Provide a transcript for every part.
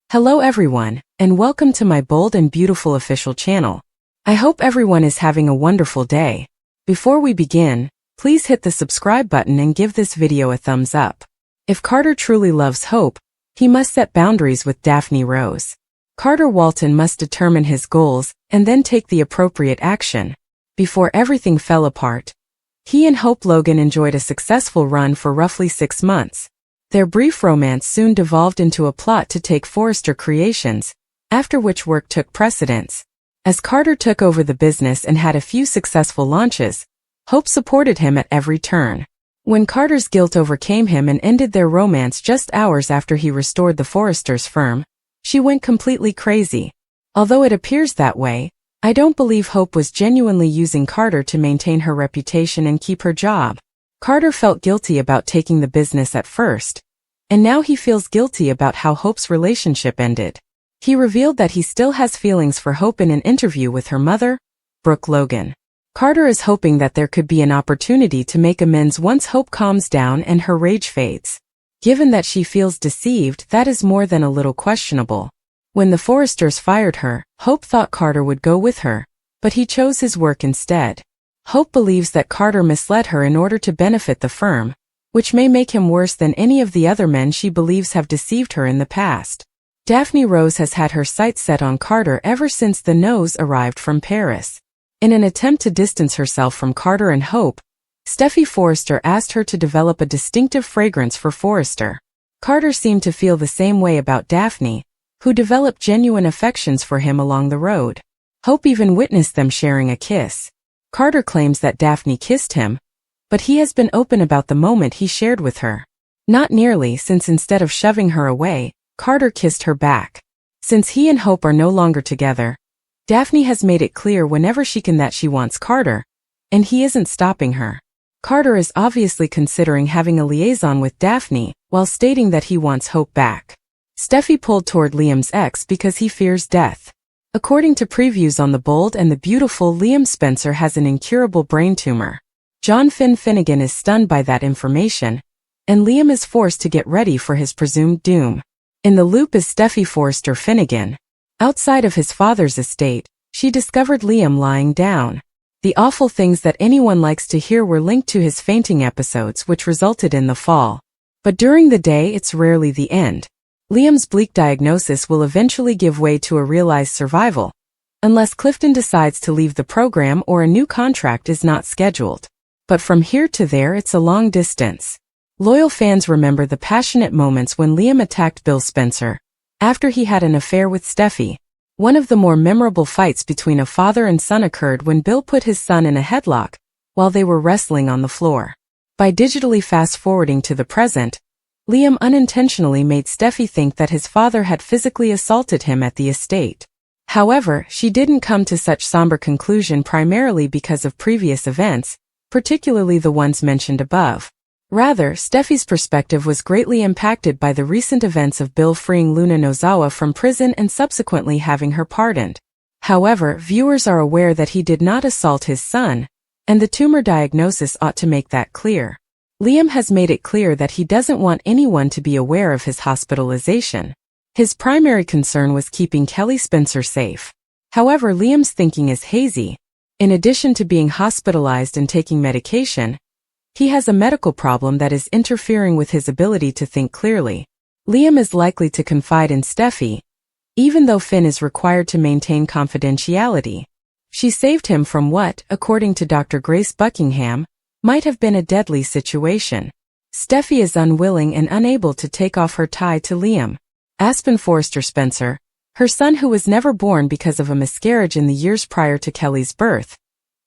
Hello everyone, and welcome to my bold and beautiful official channel. I hope everyone is having a wonderful day. Before we begin, please hit the subscribe button and give this video a thumbs up. If Carter truly loves Hope, he must set boundaries with Daphne Rose. Carter Walton must determine his goals and then take the appropriate action. Before everything fell apart, he and Hope Logan enjoyed a successful run for roughly 6 months. Their brief romance soon devolved into a plot to take Forrester Creations, after which work took precedence. As Carter took over the business and had a few successful launches, Hope supported him at every turn. When Carter's guilt overcame him and ended their romance just hours after he restored the Forresters' firm, she went completely crazy. Although it appears that way, I don't believe Hope was genuinely using Carter to maintain her reputation and keep her job. Carter felt guilty about taking the business at first, and now he feels guilty about how Hope's relationship ended. He revealed that he still has feelings for Hope in an interview with her mother, Brooke Logan. Carter is hoping that there could be an opportunity to make amends once Hope calms down and her rage fades. Given that she feels deceived, that is more than a little questionable. When the Forresters fired her, Hope thought Carter would go with her, but he chose his work instead. Hope believes that Carter misled her in order to benefit the firm, which may make him worse than any of the other men she believes have deceived her in the past. Daphne Rose has had her sights set on Carter ever since the Nose arrived from Paris. In an attempt to distance herself from Carter and Hope, Steffi Forrester asked her to develop a distinctive fragrance for Forrester. Carter seemed to feel the same way about Daphne, who developed genuine affections for him along the road. Hope even witnessed them sharing a kiss. Carter claims that Daphne kissed him, but he has been open about the moment he shared with her. Not nearly, since instead of shoving her away, Carter kissed her back. Since he and Hope are no longer together, Daphne has made it clear whenever she can that she wants Carter, and he isn't stopping her. Carter is obviously considering having a liaison with Daphne, while stating that he wants Hope back. Steffi pulled toward Liam's ex because he fears death. According to previews on The Bold and the Beautiful, Liam Spencer has an incurable brain tumor. John Finnegan is stunned by that information, and Liam is forced to get ready for his presumed doom. In the loop is Steffi Forrester Finnegan. Outside of his father's estate, she discovered Liam lying down. The awful things that anyone likes to hear were linked to his fainting episodes, which resulted in the fall. But during the day, it's rarely the end. Liam's bleak diagnosis will eventually give way to a realized survival, unless Clifton decides to leave the program or a new contract is not scheduled. But from here to there, it's a long distance. Loyal fans remember the passionate moments when Liam attacked Bill Spencer after he had an affair with Steffi. One of the more memorable fights between a father and son occurred when Bill put his son in a headlock while they were wrestling on the floor. By digitally fast-forwarding to the present, Liam unintentionally made Steffi think that his father had physically assaulted him at the estate. However, she didn't come to such somber conclusion primarily because of previous events, particularly the ones mentioned above. Rather, Steffi's perspective was greatly impacted by the recent events of Bill freeing Luna Nozawa from prison and subsequently having her pardoned. However, viewers are aware that he did not assault his son, and the tumor diagnosis ought to make that clear. Liam has made it clear that he doesn't want anyone to be aware of his hospitalization. His primary concern was keeping Kelly Spencer safe. However, Liam's thinking is hazy. In addition to being hospitalized and taking medication, he has a medical problem that is interfering with his ability to think clearly. Liam is likely to confide in Steffi, even though Finn is required to maintain confidentiality. She saved him from what, according to Dr. Grace Buckingham, might have been a deadly situation. Steffi is unwilling and unable to take off her tie to Liam. Aspen Forrester Spencer, her son who was never born because of a miscarriage in the years prior to Kelly's birth,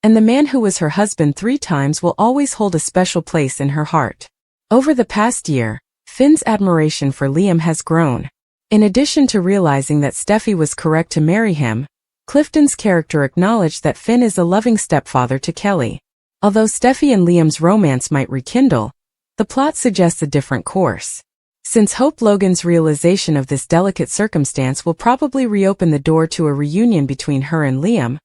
and the man who was her husband 3 times will always hold a special place in her heart. Over the past year, Finn's admiration for Liam has grown. In addition to realizing that Steffi was correct to marry him, Clifton's character acknowledged that Finn is a loving stepfather to Kelly. Although Steffi and Liam's romance might rekindle, the plot suggests a different course. Since Hope Logan's realization of this delicate circumstance will probably reopen the door to a reunion between her and Liam,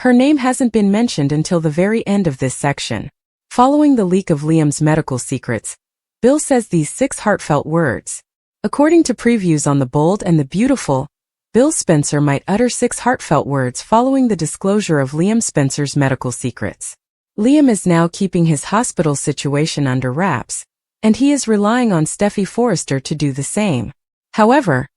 her name hasn't been mentioned until the very end of this section. Following the leak of Liam's medical secrets, Bill says these 6 heartfelt words. According to previews on The Bold and the Beautiful, Bill Spencer might utter 6 heartfelt words following the disclosure of Liam Spencer's medical secrets. Liam is now keeping his hospital situation under wraps, and he is relying on Steffy Forrester to do the same. However,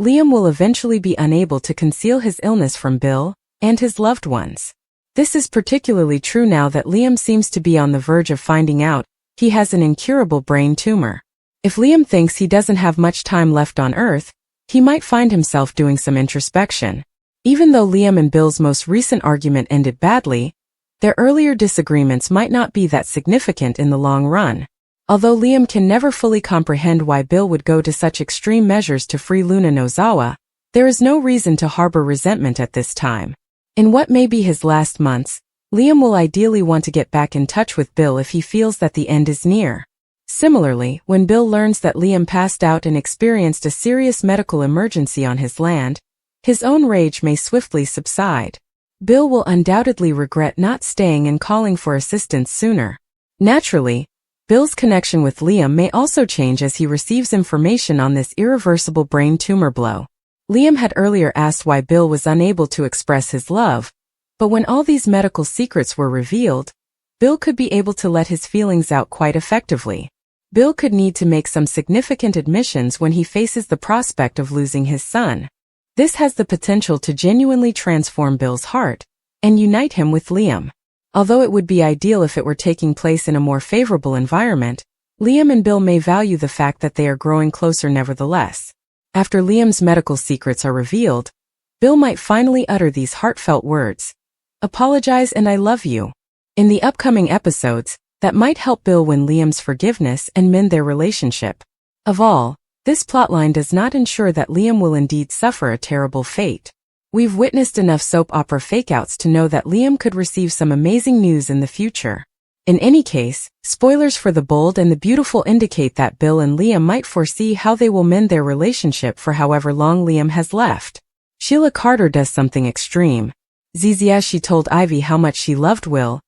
Liam will eventually be unable to conceal his illness from Bill and his loved ones. This is particularly true now that Liam seems to be on the verge of finding out he has an incurable brain tumor. If Liam thinks he doesn't have much time left on Earth, he might find himself doing some introspection. Even though Liam and Bill's most recent argument ended badly, their earlier disagreements might not be that significant in the long run. Although Liam can never fully comprehend why Bill would go to such extreme measures to free Luna Nozawa, there is no reason to harbor resentment at this time. In what may be his last months, Liam will ideally want to get back in touch with Bill if he feels that the end is near. Similarly, when Bill learns that Liam passed out and experienced a serious medical emergency on his land, his own rage may swiftly subside. Bill will undoubtedly regret not staying and calling for assistance sooner. Naturally, Bill's connection with Liam may also change as he receives information on this irreversible brain tumor blow. Liam had earlier asked why Bill was unable to express his love, but when all these medical secrets were revealed, Bill could be able to let his feelings out quite effectively. Bill could need to make some significant admissions when he faces the prospect of losing his son. This has the potential to genuinely transform Bill's heart and unite him with Liam. Although it would be ideal if it were taking place in a more favorable environment, Liam and Bill may value the fact that they are growing closer nevertheless. After Liam's medical secrets are revealed, Bill might finally utter these heartfelt words. "Apologize and I love you." In the upcoming episodes, that might help Bill win Liam's forgiveness and mend their relationship. Of all, this plotline does not ensure that Liam will indeed suffer a terrible fate. We've witnessed enough soap opera fakeouts to know that Liam could receive some amazing news in the future. In any case, spoilers for The Bold and the Beautiful indicate that Bill and Liam might foresee how they will mend their relationship for however long Liam has left. Sheila Carter does something extreme. As she told Ivy how much she loved Will,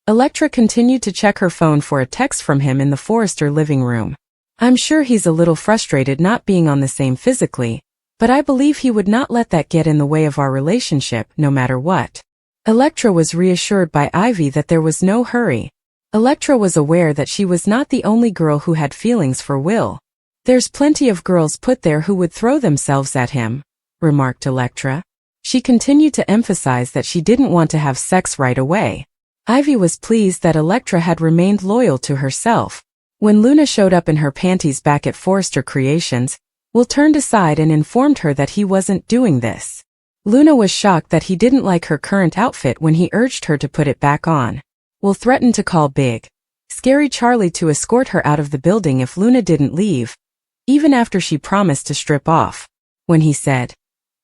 Elektra continued to check her phone for a text from him in the Forrester living room. "I'm sure he's a little frustrated not being on the same physically, but I believe he would not let that get in the way of our relationship, no matter what." Elektra was reassured by Ivy that there was no hurry. Elektra was aware that she was not the only girl who had feelings for Will. "There's plenty of girls put there who would throw themselves at him," remarked Elektra. She continued to emphasize that she didn't want to have sex right away. Ivy was pleased that Elektra had remained loyal to herself. When Luna showed up in her panties back at Forrester Creations, Will turned aside and informed her that he wasn't doing this. Luna was shocked that he didn't like her current outfit when he urged her to put it back on. Will threatened to call Big Scary Charlie to escort her out of the building if Luna didn't leave, even after she promised to strip off. When he said,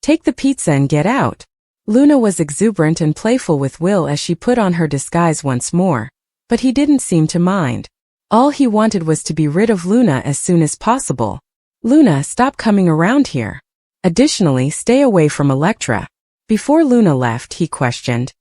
"Take the pizza and get out," Luna was exuberant and playful with Will as she put on her disguise once more, but he didn't seem to mind. All he wanted was to be rid of Luna as soon as possible. "Luna, stop coming around here. Additionally, stay away from Elektra." Before Luna left, he questioned,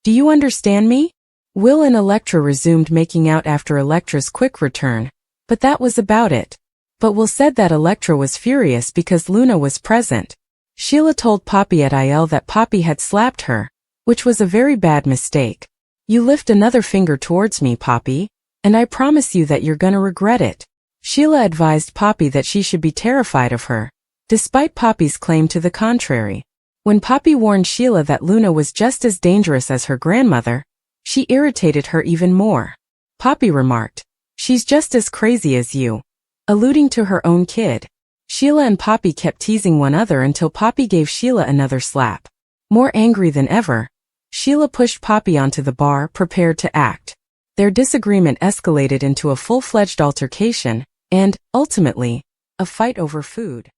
"Do you understand me?" Will and Elektra resumed making out after Elektra's quick return, but that was about it. But Will said that Elektra was furious because Luna was present. Sheila told Poppy at IL that Poppy had slapped her, which was a very bad mistake. "You lift another finger towards me, Poppy, and I promise you that you're gonna regret it." Sheila advised Poppy that she should be terrified of her, despite Poppy's claim to the contrary. When Poppy warned Sheila that Luna was just as dangerous as her grandmother, she irritated her even more. Poppy remarked, "She's just as crazy as you," alluding to her own kid. Sheila and Poppy kept teasing one another until Poppy gave Sheila another slap. More angry than ever, Sheila pushed Poppy onto the bar, prepared to act. Their disagreement escalated into a full-fledged altercation, and, ultimately, a fight over food.